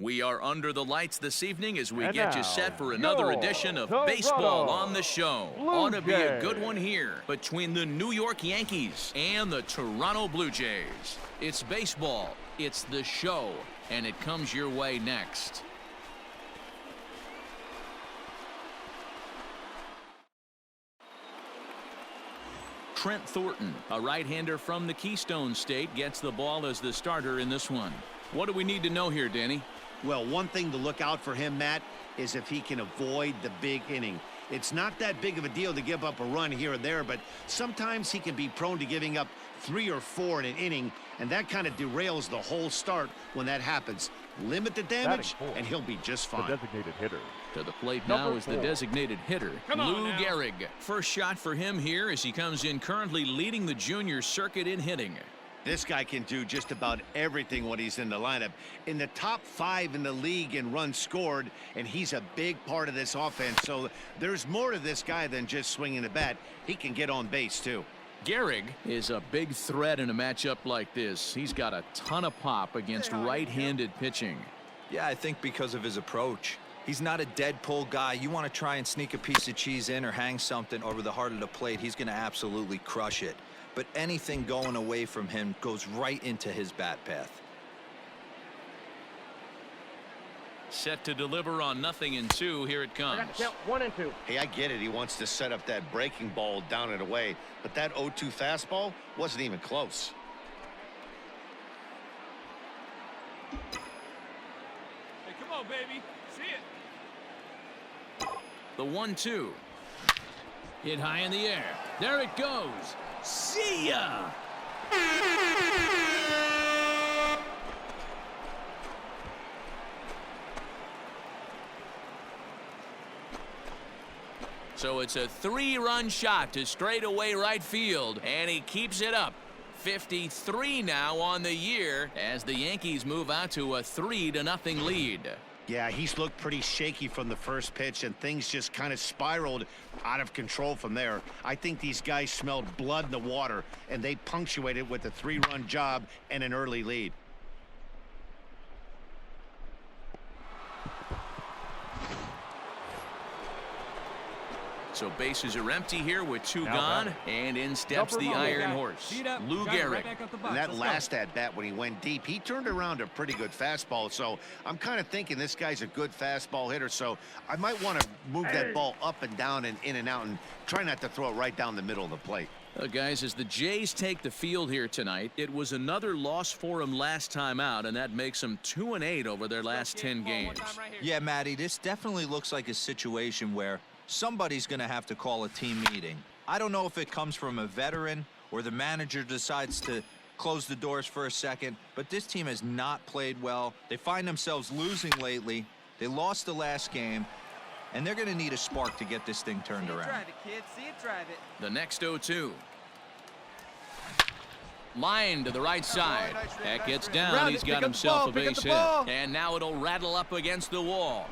We are under the lights this evening as we get you set for another edition of Baseball on the Show. Ought to be a good one here between the New York Yankees and the Toronto Blue Jays. It's baseball, it's the show, and it comes your way next. Trent Thornton, a right-hander from the Keystone State, gets the ball as the starter in this one. What do we need to know here, Danny? Well, one thing to look out for him, Matt, is if he can avoid the big inning. It's not that big of a deal to give up a run here or there, but sometimes he can be prone to giving up 3 or 4 in an inning, and that kind of derails the whole start when that happens. Limit the damage, and he'll be just fine. The designated hitter. To the plate now is the designated hitter, Lou Gehrig. First shot for him here as he comes in currently leading the junior circuit in hitting. This guy can do just about everything when he's in the lineup. In the top 5 in the league in runs scored, and he's a big part of this offense. So there's more to this guy than just swinging the bat. He can get on base, too. Gehrig is a big threat in a matchup like this. He's got a ton of pop against right-handed pitching. Yeah, I think because of his approach. He's not a dead pull guy. You want to try and sneak a piece of cheese in or hang something over the heart of the plate, he's going to absolutely crush it. But anything going away from him goes right into his bat path. Set to deliver on 0-2. Here it comes. 1 and 2. Hey, I get it. He wants to set up that breaking ball down and away, but that 0-2 fastball wasn't even close. Hey, come on, baby. See it. The 1-2. Hit high in the air. There it goes. See ya! So it's a 3-run shot to straightaway right field, and he keeps it up. 53 now on the year as the Yankees move out to a 3-0 lead. Yeah, he's looked pretty shaky from the first pitch, and things just kind of spiraled out of control from there. I think these guys smelled blood in the water, and they punctuated with a 3-run job and an early lead. So bases are empty here with 2 gone, and in steps the Iron Horse, Lou Gehrig. And that last at-bat when he went deep, he turned around a pretty good fastball. So I'm kind of thinking this guy's a good fastball hitter, so I might want to move that ball up and down and in and out and try not to throw it right down the middle of the plate. Guys, as the Jays take the field here tonight, it was another loss for them last time out, and that makes them 2-8 over their last 10 games. Yeah, Matty, this definitely looks like a situation where somebody's going to have to call a team meeting. I don't know if it comes from a veteran or the manager decides to close the doors for a second, but this team has not played well. They find themselves losing lately. They lost the last game, and they're going to need a spark to get this thing turned around. Drive it, kid. See it, drive it. The next 0-2. Line to the right side. That gets down. He's got himself a base hit. And now it'll rattle up against the wall.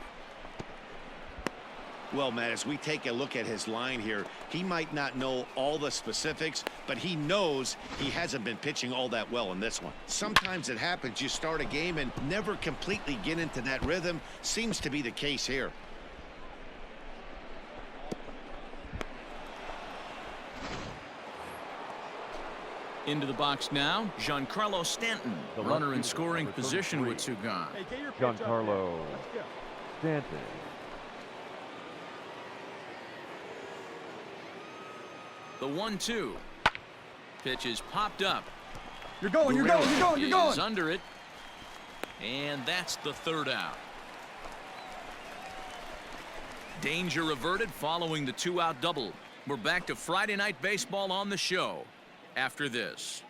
Well, Matt, as we take a look at his line here, he might not know all the specifics, but he knows he hasn't been pitching all that well in this one. Sometimes it happens. You start a game and never completely get into that rhythm. Seems to be the case here. Into the box now, Giancarlo Stanton, the runner in scoring position with 2 gone. Giancarlo Stanton. The 1-2. Pitch is popped up. You're going, you're going, you're going, you're going. He's under it. And that's the 3rd out. Danger averted following the 2-out double. We're back to Friday Night Baseball on the show after this.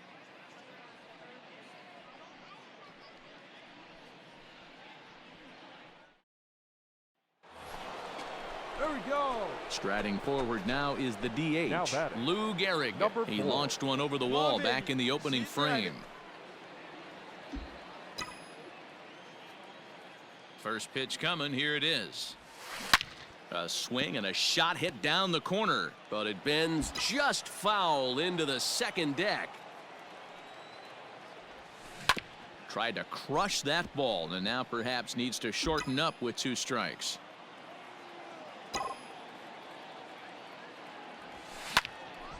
There we go. Striding forward now is the DH, Lou Gehrig. He launched one over the wall back in the opening frame. First pitch coming. Here it is. A swing and a shot hit down the corner, but it bends just foul into the second deck. Tried to crush that ball and now perhaps needs to shorten up with 2 strikes.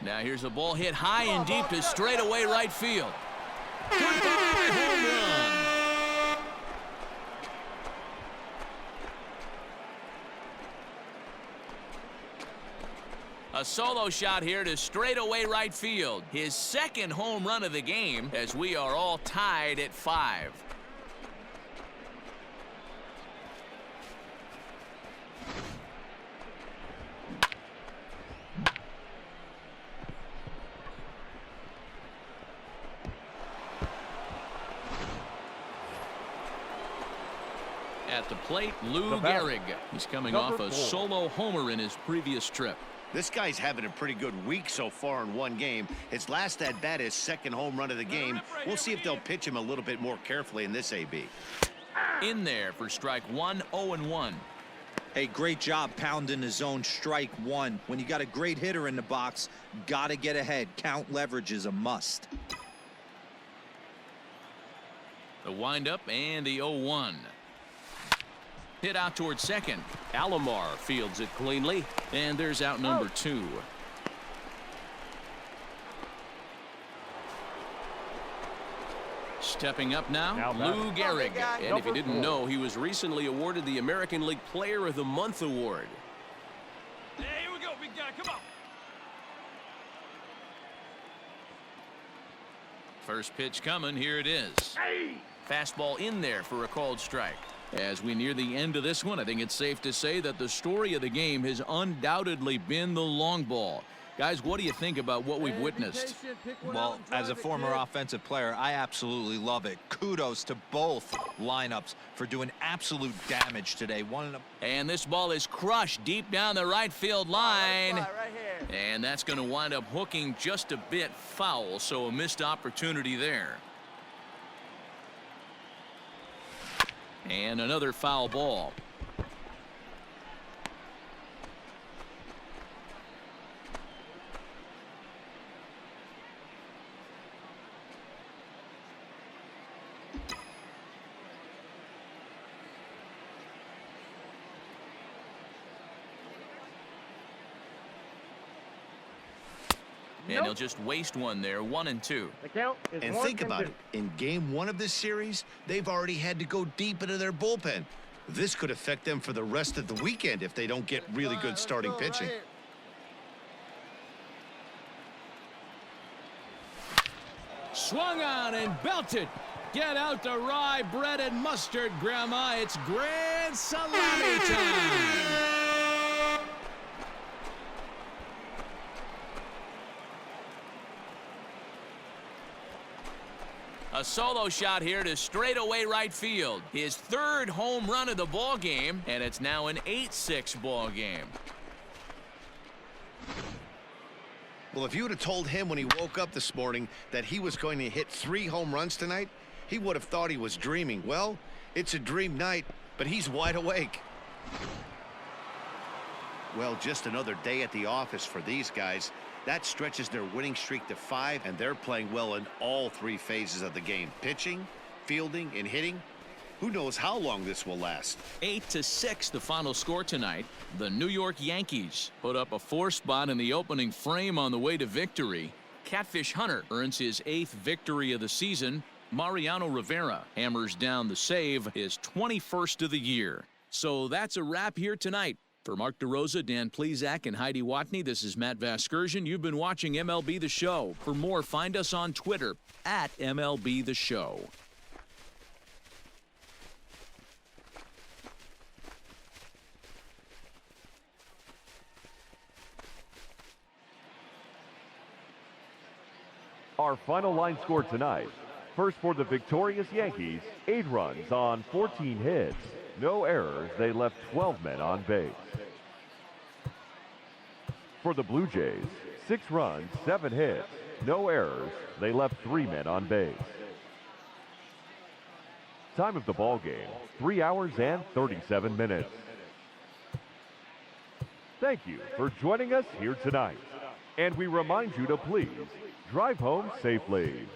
Now here's a ball hit high and deep to straightaway right field. Goodbye, home run. A solo shot here to straightaway right field. His second home run of the game as we are all tied at 5. At the plate, Lou Gehrig. He's coming off a solo homer in his previous trip. This guy's having a pretty good week so far in one game. His last at bat, his second home run of the game. We'll see if they'll pitch him a little bit more carefully in this AB. In there for strike 1, 0-1. Hey, great job pounding the zone. Strike 1. When you got a great hitter in the box, gotta get ahead. Count leverage is a must. The windup and the 0-1. Hit out towards second. Alomar fields it cleanly. And there's out number 2. Stepping up now, Lou Gehrig. And if you didn't know, he was recently awarded the American League Player of the Month award. Hey, here we go, big guy. Come on. First pitch coming. Here it is. Fastball in there for a called strike. As we near the end of this one, I think it's safe to say that the story of the game has undoubtedly been the long ball. Guys, what do you think about what we've witnessed? Well, as a former offensive player, I absolutely love it. Kudos to both lineups for doing absolute damage today. And this ball is crushed deep down the right field line. Right here. And that's going to wind up hooking just a bit foul, so a missed opportunity there. And another foul ball. And he'll just waste one there, 1-2. The count is And 1 think about it. In game 1 of this series, they've already had to go deep into their bullpen. This could affect them for the rest of the weekend if they don't get really good starting pitching. Swung on and belted. Get out the rye bread and mustard, Grandma. It's grand salami time. A solo shot here to straightaway right field. His third home run of the ball game, and it's now an 8-6 ball game. Well, if you would have told him when he woke up this morning that he was going to hit 3 home runs tonight, he would have thought he was dreaming. Well, it's a dream night, but he's wide awake. Well, just another day at the office for these guys. That stretches their winning streak to 5, and they're playing well in all 3 phases of the game. Pitching, fielding, and hitting. Who knows how long this will last. 8-6 the final score tonight. The New York Yankees put up a 4 spot in the opening frame on the way to victory. Catfish Hunter earns his 8th victory of the season. Mariano Rivera hammers down the save, his 21st of the year. So that's a wrap here tonight. For Mark DeRosa, Dan Plesac, and Heidi Watney, this is Matt Vasgersian. You've been watching MLB The Show. For more, find us on Twitter at MLB The Show. Our final line score tonight. First for the victorious Yankees, 8 runs on 14 hits. No errors. They left 12 men on base. For the Blue Jays, 6 runs, 7 hits. No errors. They left 3 men on base. Time of the ball game, 3 hours and 37 minutes. Thank you for joining us here tonight. And we remind you to please drive home safely.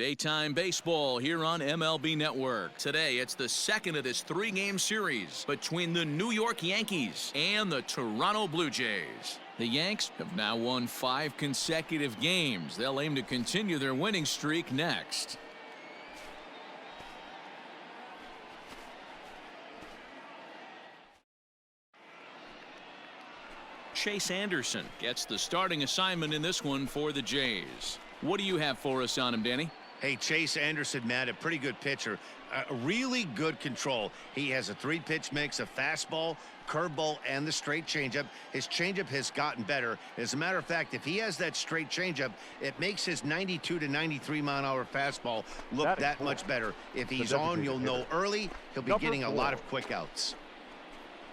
Daytime baseball here on MLB Network. Today, it's the second of this three-game series between the New York Yankees and the Toronto Blue Jays. The Yanks have now won 5 consecutive games. They'll aim to continue their winning streak next. Chase Anderson gets the starting assignment in this one for the Jays. What do you have for us on him, Danny? Hey, Chase Anderson, Matt, a pretty good pitcher. Really good control. He has a 3-pitch mix of fastball, curveball, and the straight changeup. His changeup has gotten better. As a matter of fact, if he has that straight changeup, it makes his 92 to 93 mile an hour fastball look that much better. If he's on, you'll know early. He'll be getting a lot of quick outs.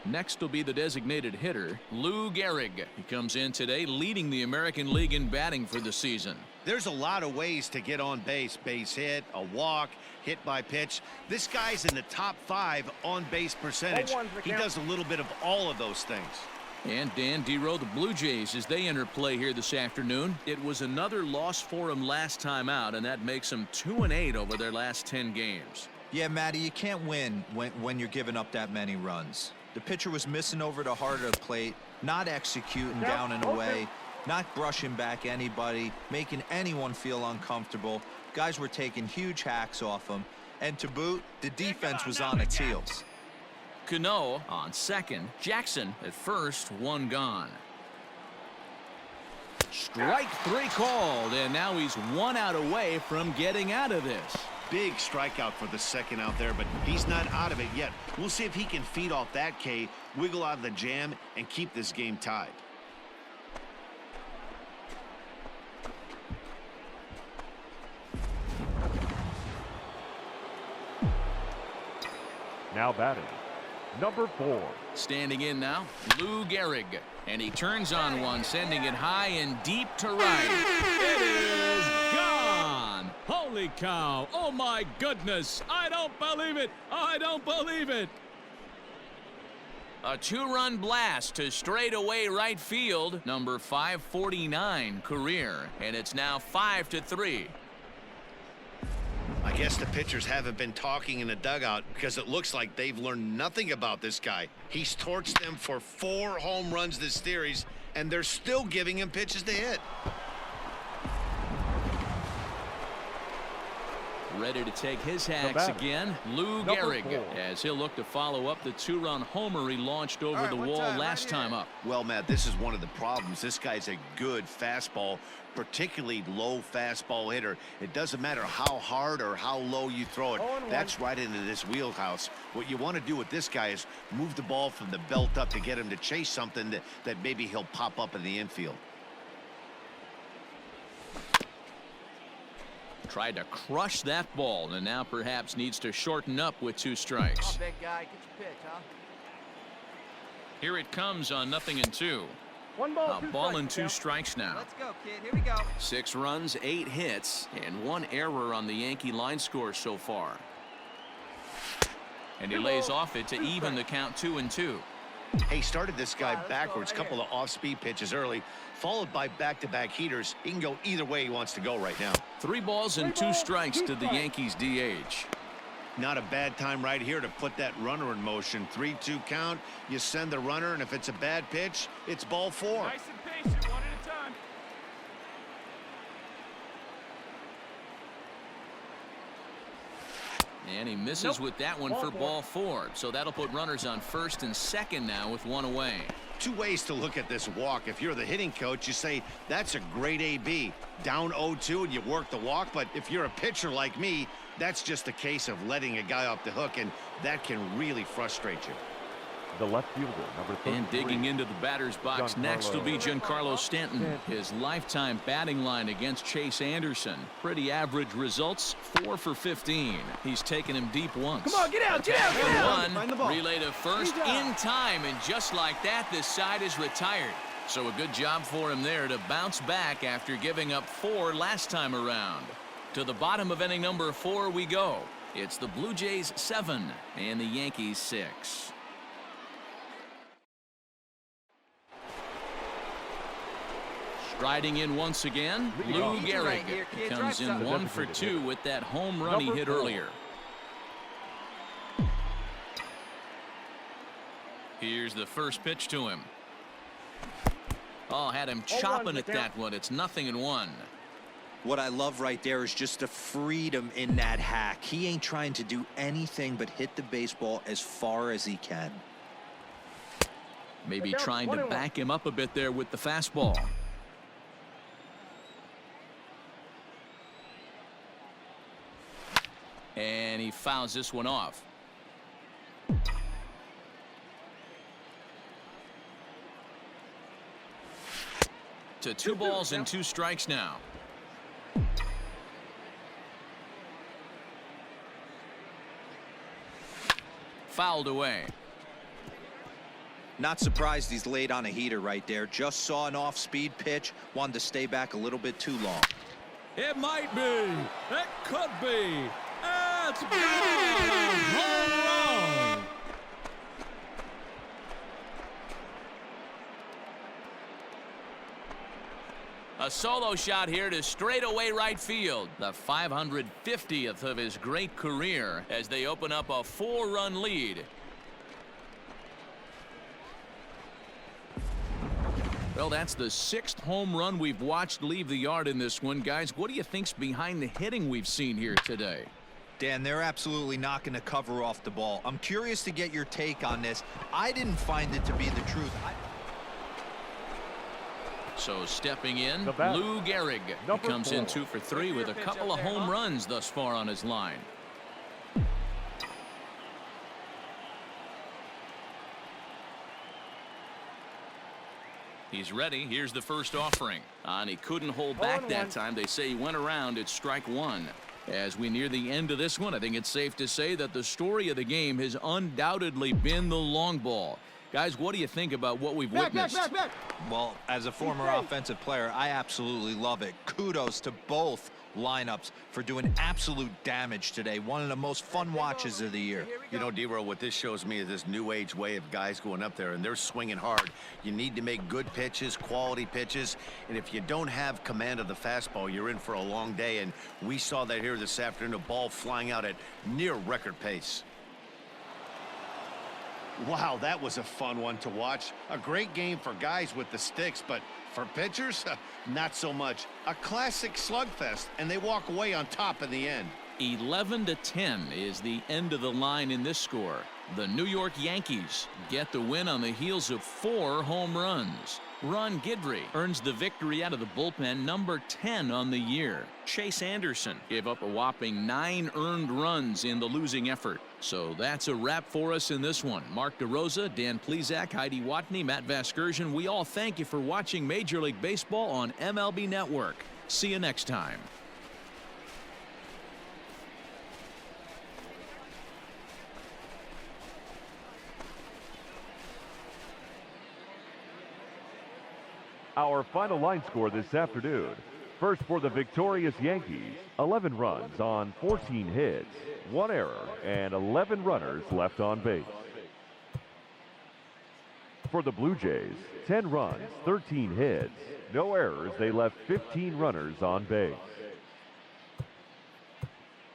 Next will be the designated hitter, Lou Gehrig. He comes in today leading the American League in batting for the season. There's a lot of ways to get on base. Base hit, a walk, hit by pitch. This guy's in the top 5 on base percentage. He does a little bit of all of those things. And Dan Dero, the Blue Jays, as they enter play here this afternoon. It was another loss for them last time out, and that makes them 2-8 over their last 10 games. Yeah, Matty, you can't win when you're giving up that many runs. The pitcher was missing over the heart of the plate, not executing down and away, not brushing back anybody, making anyone feel uncomfortable. Guys were taking huge hacks off him, and to boot, the defense was on its heels. Cano on second, Jackson at first, 1 gone. Strike 3 called, and now he's 1 out away from getting out of this. Big strikeout for the second out there, but he's not out of it yet. We'll see if he can feed off that K, wiggle out of the jam, and keep this game tied. Now batting, number 4. Standing in now, Lou Gehrig. And he turns on one, sending it high and deep to right. It is gone! Holy cow! Oh my goodness! I don't believe it! I don't believe it! A 2-run blast to straightaway right field, number 549 career, and it's now 5-3. I guess the pitchers haven't been talking in the dugout because it looks like they've learned nothing about this guy. He's torched them for 4 home runs this series, and they're still giving him pitches to hit. Ready to take his hacks again, Lou Gehrig, as he'll look to follow up the 2-run homer he launched over the wall last time up. Well, Matt, this is one of the problems. This guy's a good fastball, particularly low fastball hitter. It doesn't matter how hard or how low you throw it. That's right into this wheelhouse. What you want to do with this guy is move the ball from the belt up to get him to chase something that maybe he'll pop up in the infield. Tried to crush that ball, and now perhaps needs to shorten up with 2 strikes. Big guy, get your pitch, huh? Here it comes on 0-2. 1 ball, A ball and 2 strikes now. Let's go, kid. Here we go. 6 runs, 8 hits, and 1 error on the Yankee line score so far. And he lays off it to even the count 2-2. He started this guy backwards, couple of off-speed pitches early, followed by back-to-back heaters. He can go either way he wants to go right now. 3 balls and 2 strikes to the Yankees DH. Not a bad time right here to put that runner in motion. 3-2 count. You send the runner, and if it's a bad pitch, it's ball 4. Nice and patient, 1 at a time. And he misses with that one for ball 4. So that'll put runners on first and second now with 1 away. 2 ways to look at this walk. If you're the hitting coach, you say, that's a great AB. Down 0-2 and you work the walk. But if you're a pitcher like me, that's just a case of letting a guy off the hook, and that can really frustrate you. The left fielder, number 33. And digging into the batter's box next will be Giancarlo Stanton. His lifetime batting line against Chase Anderson. Pretty average results, 4 for 15. He's taken him deep once. Come on, get out, get out, get out. One, relay to first in time, and just like that, this side is retired. So a good job for him there to bounce back after giving up 4 last time around. To the bottom of inning number 4 we go. It's the Blue Jays 7 and the Yankees 6. Riding in once again, Lou Easy Gehrig right here, kid. comes Drive in some. 1 for 2 with that home run he Number hit 4. earlier. Here's the first pitch to him. Oh, had him chopping at that one. It's 0-1. What I love right there is just the freedom in that hack. He ain't trying to do anything but hit the baseball as far as he can. Maybe trying to back him up a bit there with the fastball. And he fouls this one off. To 2 balls and 2 strikes now. Fouled away. Not surprised he's laid on a heater right there. Just saw an off-speed pitch. Wanted to stay back a little bit too long. It might be. It could be. It's gone. Home run. A solo shot here to straightaway right field. The 550th of his great career as they open up a 4-run lead. Well, that's the 6th home run we've watched leave the yard in this one. Guys, what do you think's behind the hitting we've seen here today? Dan, they're absolutely not going to cover off the ball. I'm curious to get your take on this. I didn't find it to be the truth. So stepping in, The bat, Lou Gehrig. He number comes in 4. 2 for 3 with a couple of home runs thus far on his line. He's ready. Here's the first offering. And he couldn't hold back that time. They say he went around. It's strike 1. As we near the end of this one, I think it's safe to say that the story of the game has undoubtedly been the long ball. Guys, what do you think about what we've witnessed? Well, as a former offensive player, I absolutely love it. Kudos to both lineups for doing absolute damage today. One of the most fun watches of the year. You know, D-Roll, what this shows me is this new age way of guys going up there, and they're swinging hard. You need to make good pitches, quality pitches, and if you don't have command of the fastball, you're in for a long day, and we saw that here this afternoon, a ball flying out at near record pace. Wow, that was a fun one to watch. A great game for guys with the sticks, but for pitchers, not so much. A classic slugfest, and they walk away on top in the end. 11-10 is the end of the line in this score. The New York Yankees get the win on the heels of 4 home runs. Ron Guidry earns the victory out of the bullpen, number 10 on the year. Chase Anderson gave up a whopping 9 earned runs in the losing effort. So that's a wrap for us in this one. Mark DeRosa, Dan Plesac, Heidi Watney, Matt Vasgersian, we all thank you for watching Major League Baseball on MLB Network. See you next time. Our final line score this afternoon. First for the victorious Yankees, 11 runs on 14 hits, 1 error, and 11 runners left on base. For the Blue Jays, 10 runs, 13 hits, no errors. They left 15 runners on base.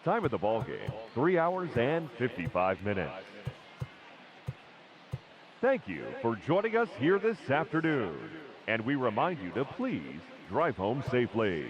Time of the ball game, 3 hours and 55 minutes. Thank you for joining us here this afternoon. And we remind you to please drive home safely.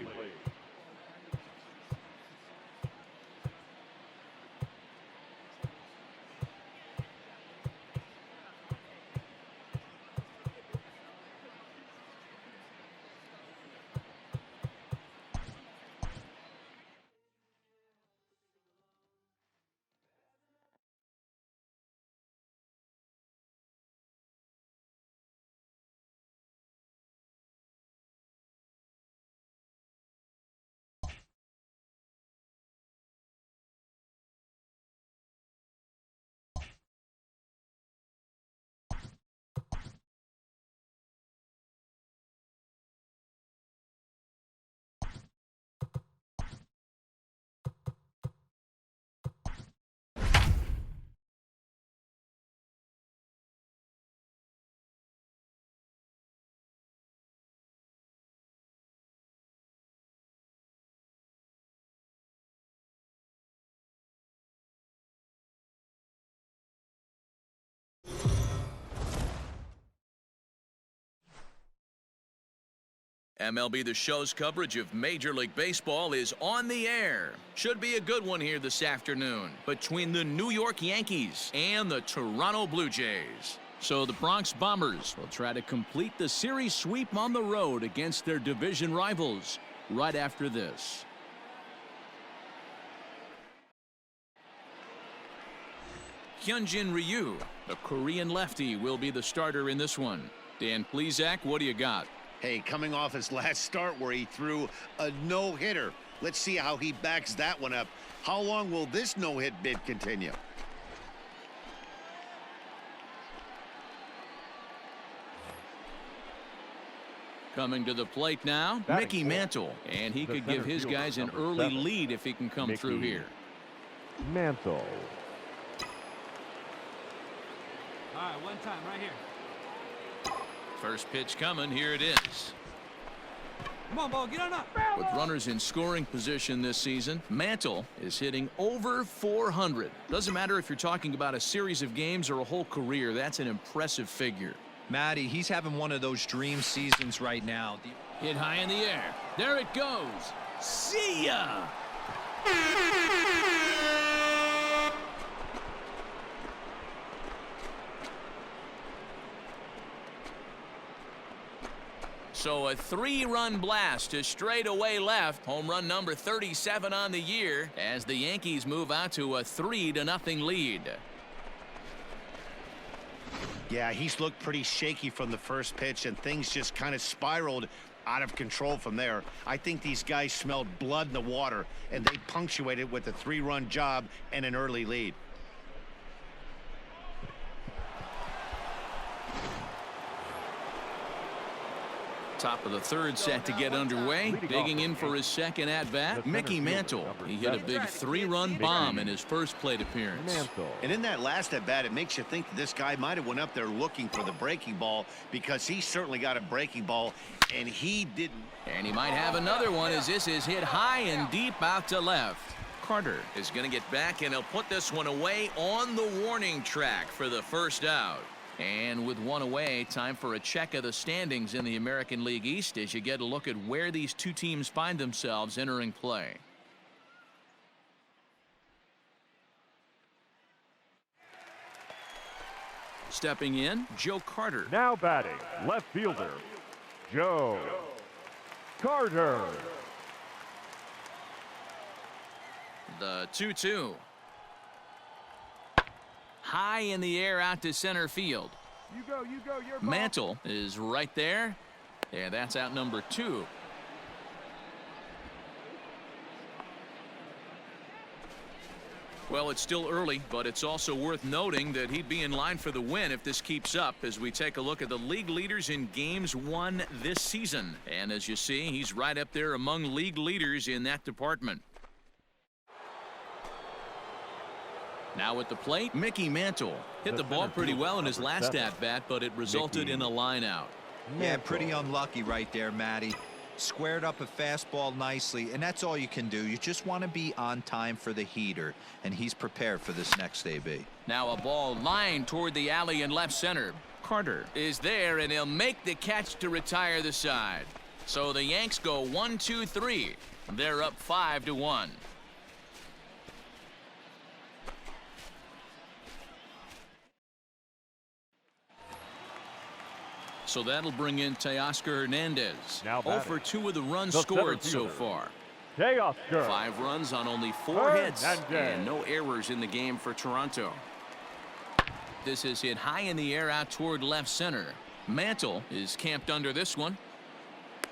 MLB The Show's coverage of Major League Baseball is on the air. Should be a good one here this afternoon between the New York Yankees and the Toronto Blue Jays. So the Bronx Bombers will try to complete the series sweep on the road against their division rivals right after this. Hyunjin Ryu, the Korean lefty, will be the starter in this one. Dan Plesac, what do you got? Hey, coming off his last start where he threw a no-hitter. Let's see how he backs that one up. How long will this no-hit bid continue? Coming to the plate now, Mickey Mantle. And he could give his guys an early lead if he can come through here. Mantle. All right, one time right here. First pitch coming. Here it is. Come on, ball, get on up. With runners in scoring position this season, Mantle is hitting over 400. Doesn't matter if you're talking about a series of games or a whole career. That's an impressive figure. Matty, he's having one of those dream seasons right now. Hit high in the air. There it goes. See ya! So a 3-run blast to straightaway left. Home run number 37 on the year as the Yankees move out to a 3-0 lead. Yeah, he's looked pretty shaky from the first pitch, and things just kind of spiraled out of control from there. I think these guys smelled blood in the water, and they punctuated with a 3-run job and an early lead. Top of the third set to get underway. Digging in for his second at-bat, Mickey Mantle. He hit a big 3-run bomb in his first plate appearance. And in that last at-bat, it makes you think that this guy might have went up there looking for the breaking ball, because he certainly got a breaking ball, and he didn't. And he might have another one as this is hit high and deep out to left. Carter is going to get back, and he'll put this one away on the warning track for the first out. And with one away, time for a check of the standings in the American League East as you get a look at where these two teams find themselves entering play. Stepping in, Joe Carter. Now batting, left fielder, Joe Carter. The 2-2. High in the air out to center field. You go, your ball. Mantle is right there. And that's out number 2. Well, it's still early, but it's also worth noting that he'd be in line for the win if this keeps up as we take a look at the league leaders in games won this season. And as you see, he's right up there among league leaders in that department. Now at the plate, Mickey Mantle. Hit the ball pretty well in his last at-bat, but it resulted in a line-out. Yeah, pretty unlucky right there, Matty. Squared up a fastball nicely, and that's all you can do. You just want to be on time for the heater, and he's prepared for this next AB. Now a ball lined toward the alley in left center. Carter is there, and he'll make the catch to retire the side. So the Yanks go 1-2-3. They're up 5-1. So that'll bring in Teoscar Hernandez. Now 0 for 2 with the runs scored so far. Teoscar. 5 runs on only 4 hits and no errors in the game for Toronto. This is hit high in the air out toward left center. Mantle is camped under this one,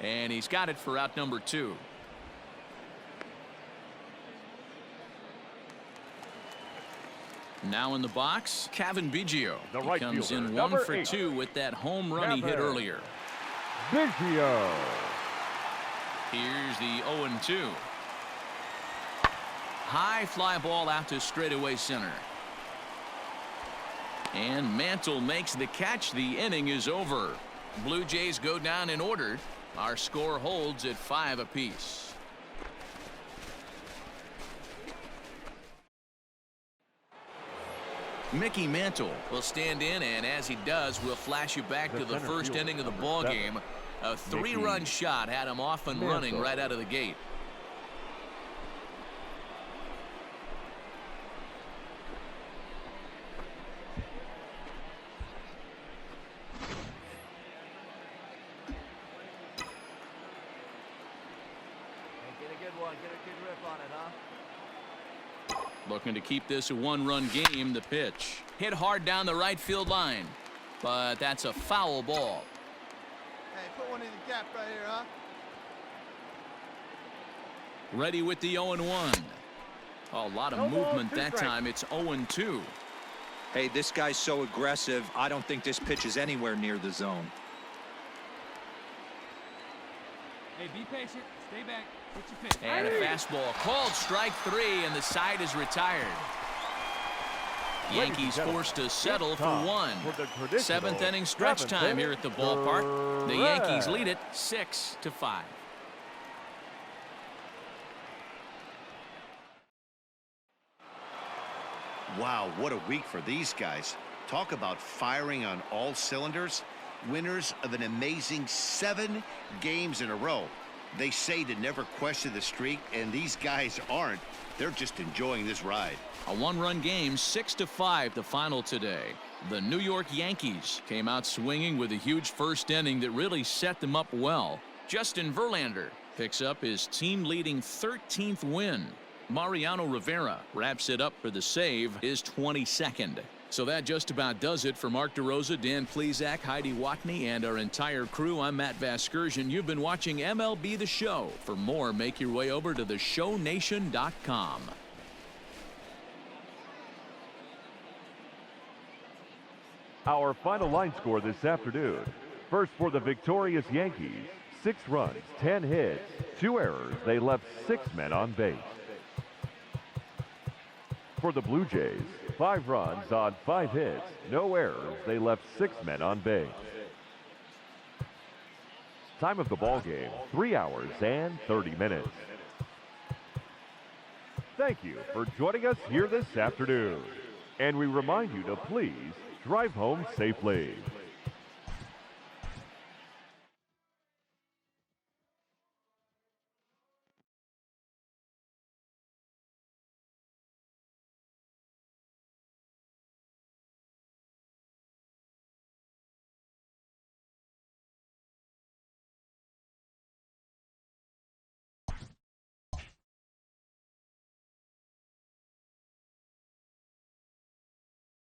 and he's got it for out number 2. Now in the box, Kevin Biggio. Right he comes fielder, in 1 for 8. 2 with that home run he hit earlier. Biggio. Here's the 0-2. High fly ball out to straightaway center. And Mantle makes the catch. The inning is over. Blue Jays go down in order. Our score holds at 5 apiece. Mickey Mantle will stand in, and as he does, we'll flash you back to the first inning of the ball game. A 3-run shot had him off and running right out of the gate. Looking to keep this a 1-run game. The pitch hit hard down the right field line, but that's a foul ball. Hey, put one in the gap right here, huh? Ready with the 0-1. A lot of movement that time. It's 0-2. Hey, this guy's so aggressive. I don't think this pitch is anywhere near the zone. Hey, be patient. Stay back. Get your pitch. And a fastball called strike 3, and the side is retired. Yankees forced to settle for 1. 7th inning stretch time here at the ballpark. The Yankees lead it 6-5. Wow, what a week for these guys. Talk about firing on all cylinders. Winners of an amazing 7 games in a row. They say to never question the streak, and these guys aren't. They're just enjoying this ride. A 1-run game, 6-5 the final today. The New York Yankees came out swinging with a huge first inning that really set them up well. Justin Verlander picks up his team-leading 13th win. Mariano Rivera wraps it up for the save, his 22nd. So that just about does it for Mark DeRosa, Dan Plesac, Heidi Watney, and our entire crew. I'm Matt Vasgersian. You've been watching MLB The Show. For more, make your way over to theshownation.com. Our final line score this afternoon. First for the victorious Yankees, 6 runs, 10 hits, 2 errors. They left 6 men on base. For the Blue Jays, 5 runs on 5 hits, no errors. They left 6 men on base. Time of the ball game, 3 hours and 30 minutes. Thank you for joining us here this afternoon. And we remind you to please drive home safely.